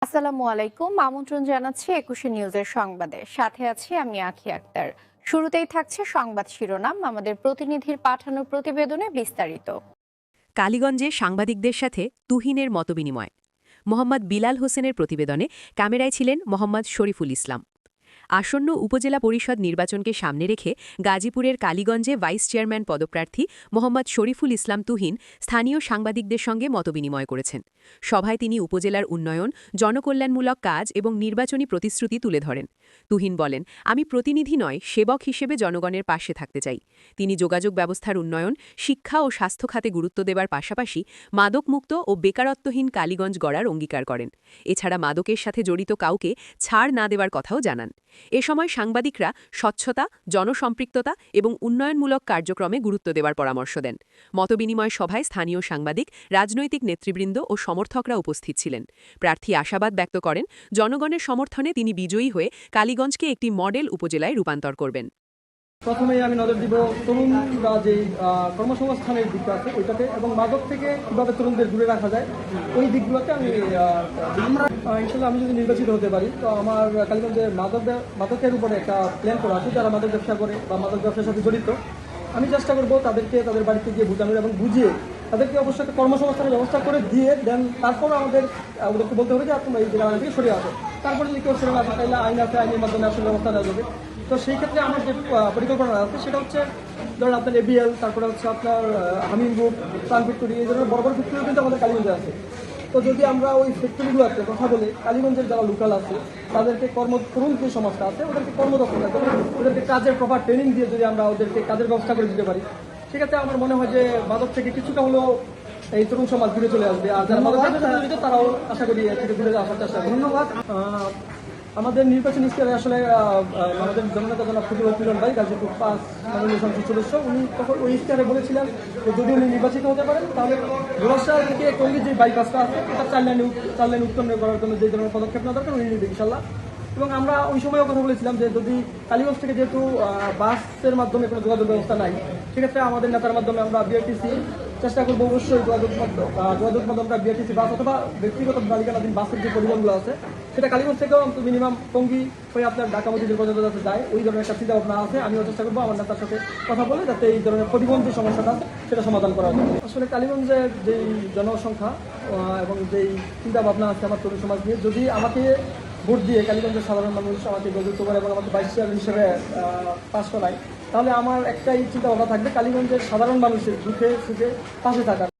আসসালামু আলাইকুম। আমন্ত্রণ জানাচ্ছি ২১শে নিউজের সংবাদে। সাথে আছি আমি আঁখি আক্তার। শুরুতেই থাকছে সংবাদ শিরোনাম, আমাদের প্রতিনিধির পাঠানো প্রতিবেদনে বিস্তারিত। কালীগঞ্জে সাংবাদিকদের সাথে তুহিনের মতবিনিময়। মোহাম্মদ বিলাল হোসেনের প্রতিবেদনে ক্যামেরায় ছিলেন মোহাম্মদ শরীফুল ইসলাম। আসন্ন উপজেলা পরিষদ নির্বাচনকে সামনে রেখে গাজীপুরের কালীগঞ্জে ভাইস চেয়ারম্যান পদপ্রার্থী মোহাম্মদ শরীফুল ইসলাম তুহিন স্থানীয় সাংবাদিকদের সঙ্গে মতবিনিময় করেছেন। সভায় তিনি উপজেলার উন্নয়ন, জনকল্যাণমূলক কাজ এবং নির্বাচনী প্রতিশ্রুতি তুলে ধরেন। তুহিন বলেন, আমি প্রতিনিধি নয়, সেবক হিসেবে জনগণের পাশে থাকতে চাই। তিনি যোগাযোগ ব্যবস্থার উন্নয়ন, শিক্ষা ও স্বাস্থ্য খাতে গুরুত্ব দেবার পাশাপাশি মাদকমুক্ত ও বেকারত্বহীন কালীগঞ্জ গড়ার অঙ্গীকার করেন। এছাড়া মাদকের সাথে জড়িত কাউকে ছাড় না দেওয়ার কথাও জানান। এ সময় সাংবাদিকরা স্বচ্ছতা, জনসম্পৃক্ততা এবং উন্নয়নমূলক কার্যক্রমে গুরুত্ব দেওয়ার পরামর্শ দেন। মতবিনিময় সভায় স্থানীয় সাংবাদিক, রাজনৈতিক নেতৃবৃন্দ ও সমর্থকরা উপস্থিত ছিলেন। প্রার্থী আশাবাদ ব্যক্ত করেন, জনগণের সমর্থনে তিনি বিজয়ী হয়ে কালীগঞ্জকে একটি মডেল উপজেলায় রূপান্তর করবেন। প্রথমেই আমি নজর দিব তরুণরা যে কর্মসংস্থানের দিকটা আছে ওইটাতে, এবং মাদক থেকে কীভাবে তরুণদের দূরে রাখা যায় ওই দিকগুলোতে আমি ইনশাল্লাহ আমি যদি নির্বাচিত হতে পারি তো আমার কালীগঞ্জে মাদকের উপরে একটা প্ল্যান করা আছে। যারা মাদক ব্যবসা করে বা মাদক ব্যবসার সাথে জড়িত, আমি চেষ্টা করবো তাদেরকে তাদের বাড়িতে গিয়ে বোঝানোর এবং বুঝিয়ে তাদেরকে অবশ্যই একটা কর্মসংস্থানের ব্যবস্থা করে দিয়ে দেন। তারপর ওদেরকে বলতে হবে যে তোমরা এই জায়গা থেকে সরিয়ে আসো। তারপরে যদি কেউ সরে আসে তাহলে আইন আছে, আইনের মাধ্যমে আসলে ব্যবস্থা নেওয়া যাবে। তো সেই ক্ষেত্রে আমার যে পরিকল্পনা আছে সেটা হচ্ছে, ধরেন আপনার এবিএল, তারপরে হচ্ছে আপনার হামিম গ্রুপ, প্রাণ ফ্যাক্টরি, এই ধরনের বড় বড় ফ্যাক্টরি কিন্তু আমাদের কালীগঞ্জে আছে। তো যদি আমরা ওই ফ্যাক্টরিগুলোতে কথা বলে কালীগঞ্জের যারা লোকাল আছে তাদেরকে তরুণ যে সমাজটা আছে ওদেরকে কর্মদক্ষতা করে ওদেরকে কাজের প্রপার ট্রেনিং দিয়ে যদি আমরা ওদেরকে কাজের ব্যবস্থা করে দিতে পারি, সেক্ষেত্রে আমার মনে হয় যে মাদক থেকে কিছুটা হলেও এই তরুণ সমাজ ঘুরে চলে আসবে। আর যারা মাদক জড়িত তারাও আশা করি থেকে ঘুরে আসার চেষ্টা করি। ধন্যবাদ। আমাদের নির্বাচনী ইশতেহারে আসলে আমাদের জননেতা জনাব ফজলুল মিলন ভাই, গাজীপুর ৫ মাননীয় সংসদ সদস্য, উনি তখন ওই ইশতেহারে বলেছিলেন যে যদি উনি নির্বাচিত হতে পারেন তাহলে গোলাশা থেকে টঙ্গীর যে বাইপাসটা আছে এটা ৪ লাইন উত্তন্ন করার জন্য যে ধরনের পদক্ষেপ নেওয়া দরকার উনি নেবে ইনশাল্লাহ। এবং আমরা ওই সময়ও কথা বলেছিলাম যে যদি কালীগঞ্জ থেকে যেহেতু বাসের মাধ্যমে কোনো যোগাযোগ ব্যবস্থা নাই, সেক্ষেত্রে আমাদের নেতার মাধ্যমে আমরা বিআরটিসি চেষ্টা করবো অবশ্যই যোগাযোগ মাধ্যমে আমরা বিআরটিসি বাস অথবা ব্যক্তিগত মালিকানাধীন বাসের যে পরিবহনগুলো আছে সেটা কালীগঞ্জ থেকেও মিনিমাম টঙ্গী হয়ে আপনার ঢাকা মসজিদের পর্যন্ত যাতে যায়, ওই ধরনের একটা চিন্তা ভাবনা আছে। আমিও চেষ্টা করবো আমার নেতার সাথে কথা বলে যাতে এই ধরনের পরিবহন যে সমস্যাটা আছে সেটা সমাধান করা যায়। আসলে কালীগঞ্জের যেই জনসংখ্যা এবং যেই চিন্তা ভাবনা আছে আমার তরুণ সমাজ নিয়ে, যদি আমাকে ভোট দিয়ে কালীগঞ্জের সাধারণ মানুষ আমাকে গঠিত করে এবং আমাকে ভাইস চেয়ারম্যান হিসেবে পাশ করায়, তাহলে আমার একটাই চিন্তা ভাবনা থাকবে, কালীগঞ্জের সাধারণ মানুষের দুঃখে সুখে পাশে থাকার।